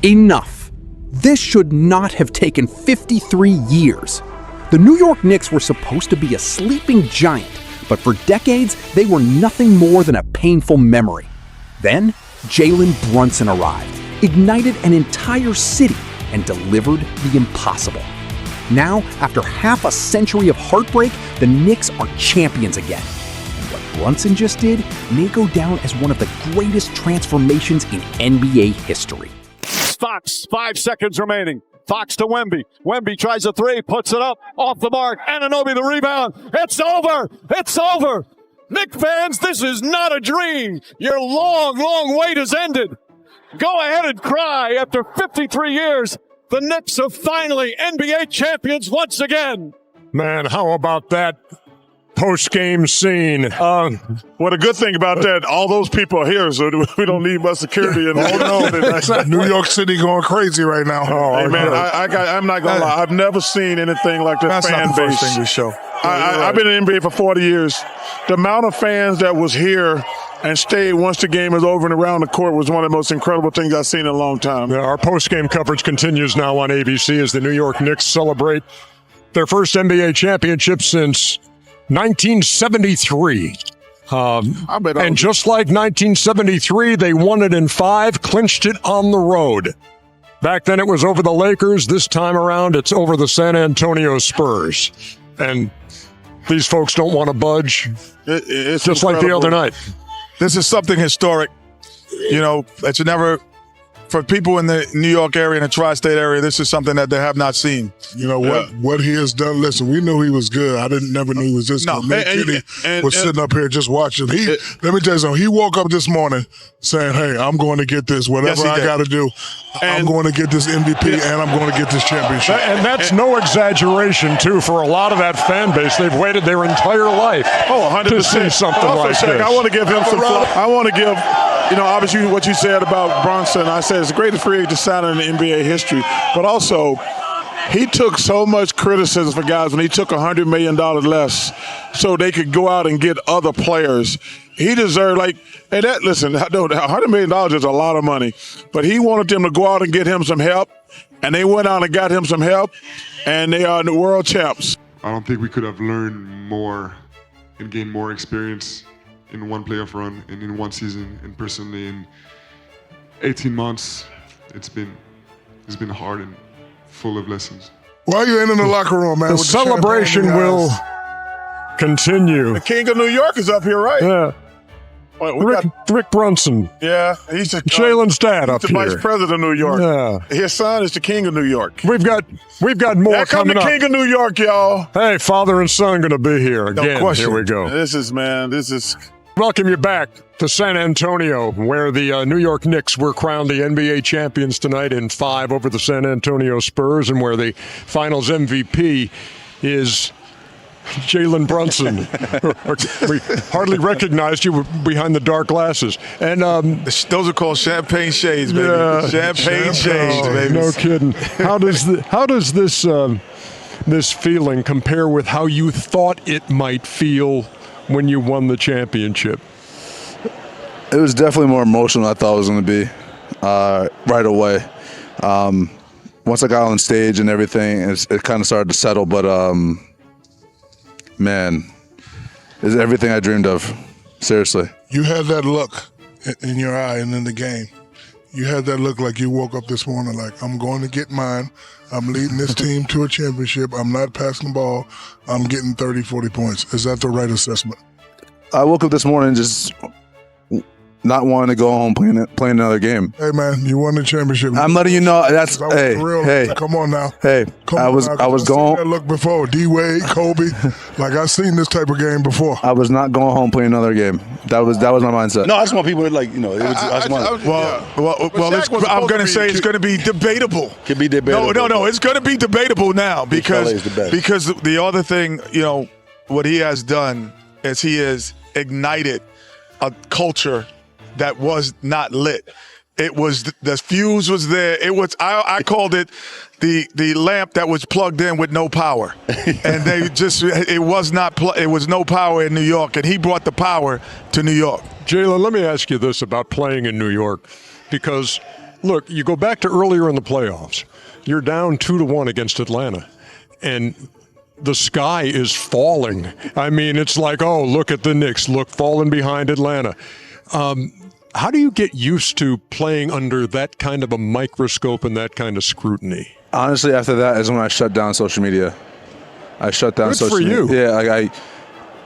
Enough. This should not have taken 53 years. The New York Knicks were supposed to be a sleeping giant, but for decades, they were nothing more than a painful memory. Then, Jalen Brunson arrived, ignited an entire city, and delivered the impossible. Now, after half a century of heartbreak, the Knicks are champions again. And what Brunson just did may go down as one of the greatest transformations in NBA history. Fox, 5 seconds remaining. Fox to Wemby. Wemby tries a three, puts it up, off the mark. Anunoby the rebound. It's over. It's over. Knicks fans, this is not a dream. Your long, long wait has ended. Go ahead and cry. After 53 years, the Knicks are finally NBA champions once again. Man, how about that post-game scene? Well, the good thing about that, all those people are here, so we don't need much security. New York City going crazy right now. Hey, man, I'm not going to lie. I've never seen anything like this That's fan not the base. first thing we show. I've been in the NBA for 40 years. The amount of fans that was here and stayed once the game is over and around the court was one of the most incredible things I've seen in a long time. Yeah, our post-game coverage continues now on ABC as the New York Knicks celebrate their first NBA championship since 1973. And just like 1973, they won it in 5, clinched it on the road. Back then it was over the Lakers. This time around, it's over the San Antonio Spurs. And these folks don't want to budge. It's just incredible. like the other night. This is something historic, that you never, for people in the New York area and the tri-state area, this is something that they have not seen. You know what he has done. Listen, we knew he was good. I never knew he was this good. Me and Kitty was sitting up here just watching. Let me tell you something. He woke up this morning saying, "Hey, I'm going to get this. Whatever I got to do, I'm going to get this MVP and I'm going to get this championship." And that's no exaggeration, too, for a lot of that fan base. They've waited their entire life 100%. to see something like this. I want to give him some flowers. I want to give, obviously what you said about Brunson. I said it's the greatest free agent signing in NBA history. But also, he took so much criticism for guys when he took $100 million less so they could go out and get other players. He deserved, listen, $100 million is a lot of money, but he wanted them to go out and get him some help, and they went out and got him some help, and they are the world champs. I don't think we could have learned more and gained more experience in one playoff run and in one season, and personally in 18 months, it's been hard and full of lessons. Why are you in the locker room, man? The with celebration will continue. The king of New York is up here, right? Yeah. Rick Brunson. Yeah, he's Jalen's dad up the here. vice president of New York. Yeah. His son is the king of New York. We've got more Here come coming the up. king of New York, y'all. Hey, father and son going to be here again. No question. Here we go. This is. Welcome you back to San Antonio, where the New York Knicks were crowned the NBA champions tonight in 5 over the San Antonio Spurs, and where the Finals MVP is Jalen Brunson. We hardly recognized you behind the dark glasses. And Those are called champagne shades, baby. Yeah, champagne shades, baby. No kidding. How does this feeling compare with how you thought it might feel when you won the championship? It was definitely more emotional than I thought it was going to be right away. Once I got on stage and everything, it kind of started to settle, but man, it's everything I dreamed of. Seriously. You had that look in your eye and in the game. You had that look like you woke up this morning like, I'm going to get mine. I'm leading this team to a championship. I'm not passing the ball. I'm getting 30, 40 points. Is that the right assessment? I woke up this morning just not wanting to go home playing another game. Hey, man, you won the championship. I'm letting you know that's hey. Come on now. Hey, I was going. That look before D-Wade, Kobe. Like I've seen this type of game before. I was not going home playing another game. That was my mindset. No, I just want people to I'm going to say it's going to be debatable. Could be debatable. No. It's going to be debatable now because the other thing, what he has done is he has ignited a culture that was not lit. It was the fuse was there. It was I called it the lamp that was plugged in with no power, and it was no power in New York, and he brought the power to New York. Jalen, let me ask you this about playing in New York, because Look, you go back to earlier in the playoffs. You're down 2-1 against Atlanta, and the sky is falling. I mean, it's like, oh, look at the Knicks, look, falling behind Atlanta. How do you get used to playing under that kind of a microscope and that kind of scrutiny? Honestly, after that is when I shut down social media. I shut down social media. Good for you. Yeah, like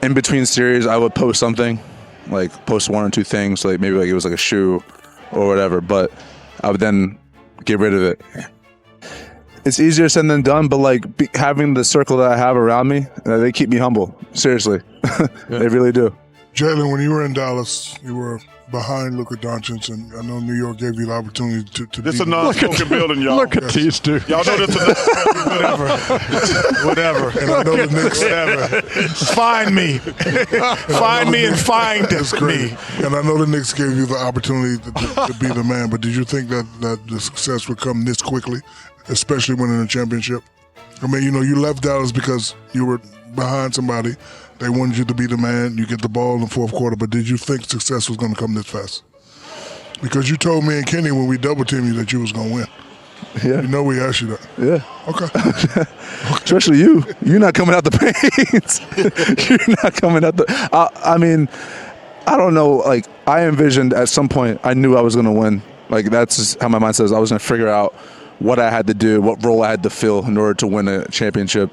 in between series, I would post something, like post one or two things, like maybe like it was like a shoe or whatever, but I would then get rid of it. It's easier said than done, but like having the circle that I have around me, they keep me humble. Seriously, they really do. Jalen, when you were in Dallas, you were behind Luka Doncic, and I know New York gave you the opportunity to This is a non-spoken building, y'all. Look at these two. Y'all know this is Whatever. And I know the Knicks. Whatever. Find me. Find me and find me. And I know the Knicks gave you the opportunity to be the man, but did you think that the success would come this quickly, especially winning a championship? I mean, you left Dallas because you were behind somebody. They wanted you to be the man. You get the ball in the fourth quarter, but did you think success was going to come this fast? Because you told me and Kenny when we double-teamed you that you was going to win. Yeah. You know we asked you that. Yeah. Okay. Especially you. You're not coming out the paint. You're not coming out the... I mean, I don't know. Like, I envisioned at some point, I knew I was going to win. Like, that's just how my mind says. I was going to figure out what I had to do, what role I had to fill in order to win a championship.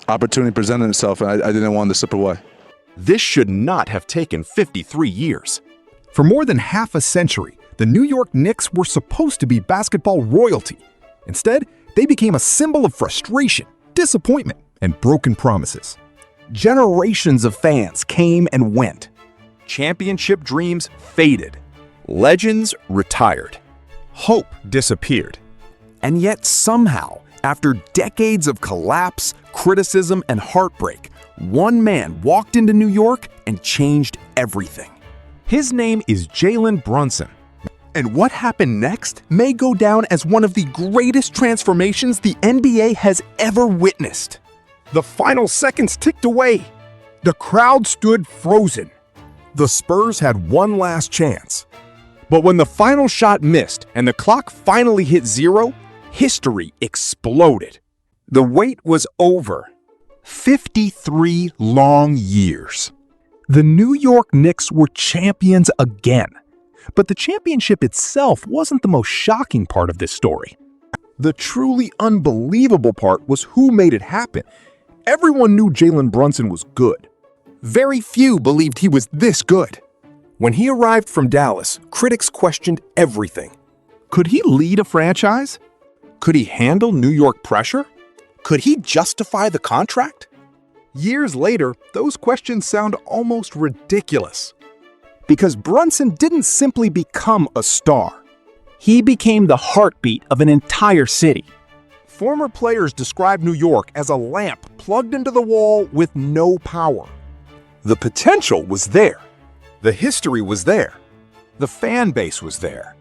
Opportunity presented itself, and I didn't want to slip away. This should not have taken 53 years. For more than half a century, the New York Knicks were supposed to be basketball royalty. Instead, they became a symbol of frustration, disappointment, and broken promises. Generations of fans came and went. Championship dreams faded. Legends retired. Hope disappeared. And yet somehow, after decades of collapse, criticism, and heartbreak, one man walked into New York and changed everything. His name is Jalen Brunson. And what happened next may go down as one of the greatest transformations the NBA has ever witnessed. The final seconds ticked away. The crowd stood frozen. The Spurs had one last chance. But when the final shot missed and the clock finally hit zero, history exploded. The wait was over. 53 long years. The New York Knicks were champions again. But the championship itself wasn't the most shocking part of this story. The truly unbelievable part was who made it happen. Everyone knew Jalen Brunson was good. Very few believed he was this good. When he arrived from Dallas, critics questioned everything. Could he lead a franchise? Could he handle New York pressure? Could he justify the contract? Years later, those questions sound almost ridiculous. Because Brunson didn't simply become a star. He became the heartbeat of an entire city. Former players described New York as a lamp plugged into the wall with no power. The potential was there. The history was there. The fan base was there.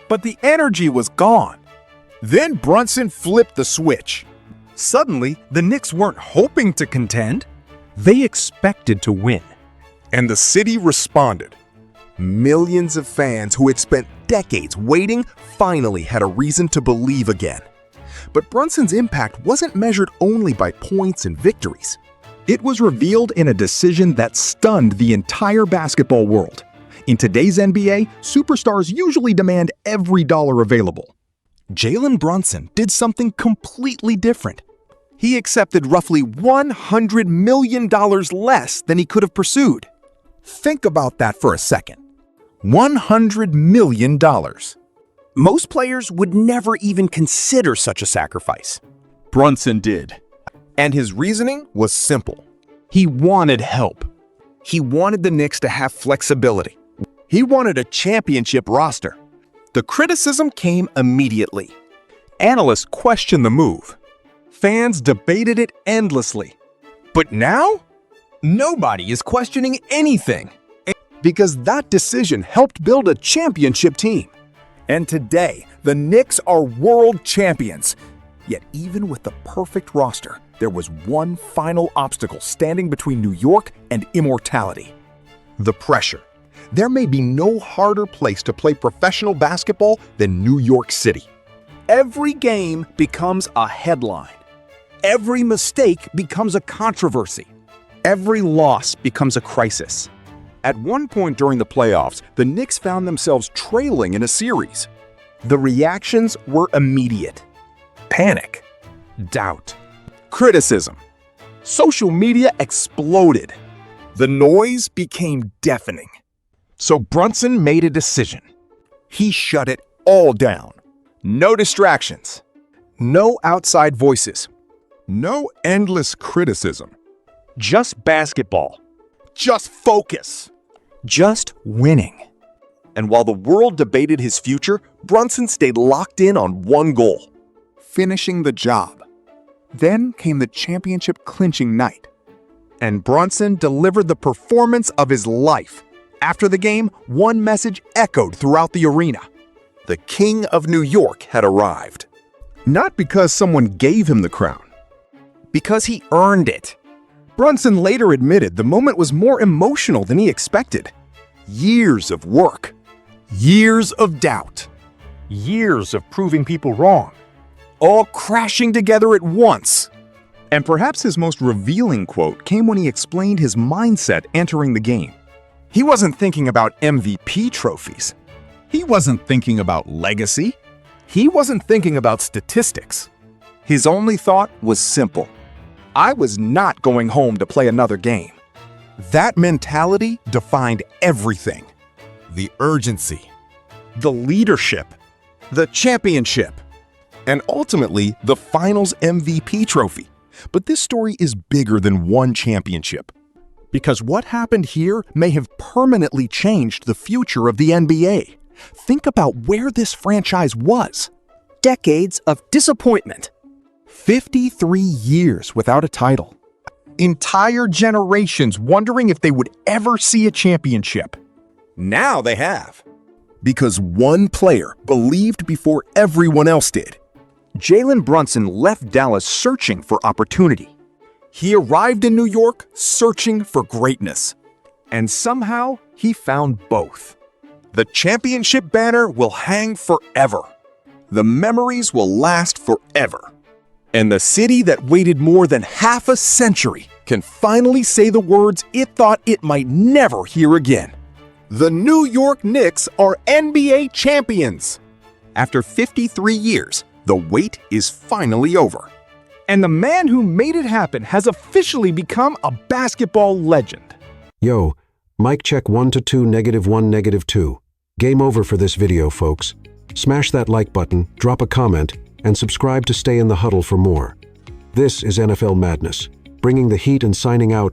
But the energy was gone. Then Brunson flipped the switch. Suddenly, the Knicks weren't hoping to contend. They expected to win. And the city responded. Millions of fans who had spent decades waiting finally had a reason to believe again. But Brunson's impact wasn't measured only by points and victories. It was revealed in a decision that stunned the entire basketball world. In today's NBA, superstars usually demand every dollar available. Jalen Brunson did something completely different. He accepted roughly $100 million less than he could have pursued. Think about that for a second. $100 million. Most players would never even consider such a sacrifice. Brunson did. And his reasoning was simple. He wanted help. He wanted the Knicks to have flexibility. He wanted a championship roster. The criticism came immediately. Analysts questioned the move. Fans debated it endlessly. But now, nobody is questioning anything. Because that decision helped build a championship team. And today, the Knicks are world champions. Yet even with the perfect roster, there was one final obstacle standing between New York and immortality. The pressure. There may be no harder place to play professional basketball than New York City. Every game becomes a headline. Every mistake becomes a controversy. Every loss becomes a crisis. At one point during the playoffs, the Knicks found themselves trailing in a series. The reactions were immediate. Panic, doubt, criticism. Social media exploded. The noise became deafening. So Brunson made a decision. He shut it all down. No distractions. No outside voices. No endless criticism. Just basketball. Just focus. Just winning. And while the world debated his future, Brunson stayed locked in on one goal: finishing the job. Then came the championship clinching night. And Brunson delivered the performance of his life. After the game, one message echoed throughout the arena. The King of New York had arrived. Not because someone gave him the crown, because he earned it. Brunson later admitted the moment was more emotional than he expected. Years of work, years of doubt, years of proving people wrong, all crashing together at once. And perhaps his most revealing quote came when he explained his mindset entering the game. He wasn't thinking about MVP trophies. He wasn't thinking about legacy. He wasn't thinking about statistics. His only thought was simple. I was not going home to play another game. That mentality defined everything. The urgency, the leadership, the championship, and ultimately the finals MVP trophy. But this story is bigger than one championship. Because what happened here may have permanently changed the future of the NBA. Think about where this franchise was. Decades of disappointment. 53 years without a title. Entire generations wondering if they would ever see a championship. Now they have. Because one player believed before everyone else did. Jalen Brunson left Dallas searching for opportunity. He arrived in New York searching for greatness. And somehow he found both. The championship banner will hang forever. The memories will last forever. And the city that waited more than half a century can finally say the words it thought it might never hear again. The New York Knicks are NBA champions. After 53 years, the wait is finally over. And the man who made it happen has officially become a basketball legend. Yo, mic check 1 to 2, -1, -2. Game over for this video, folks. Smash that like button, drop a comment, and subscribe to stay in the huddle for more. This is NFL Madness, bringing the heat and signing out.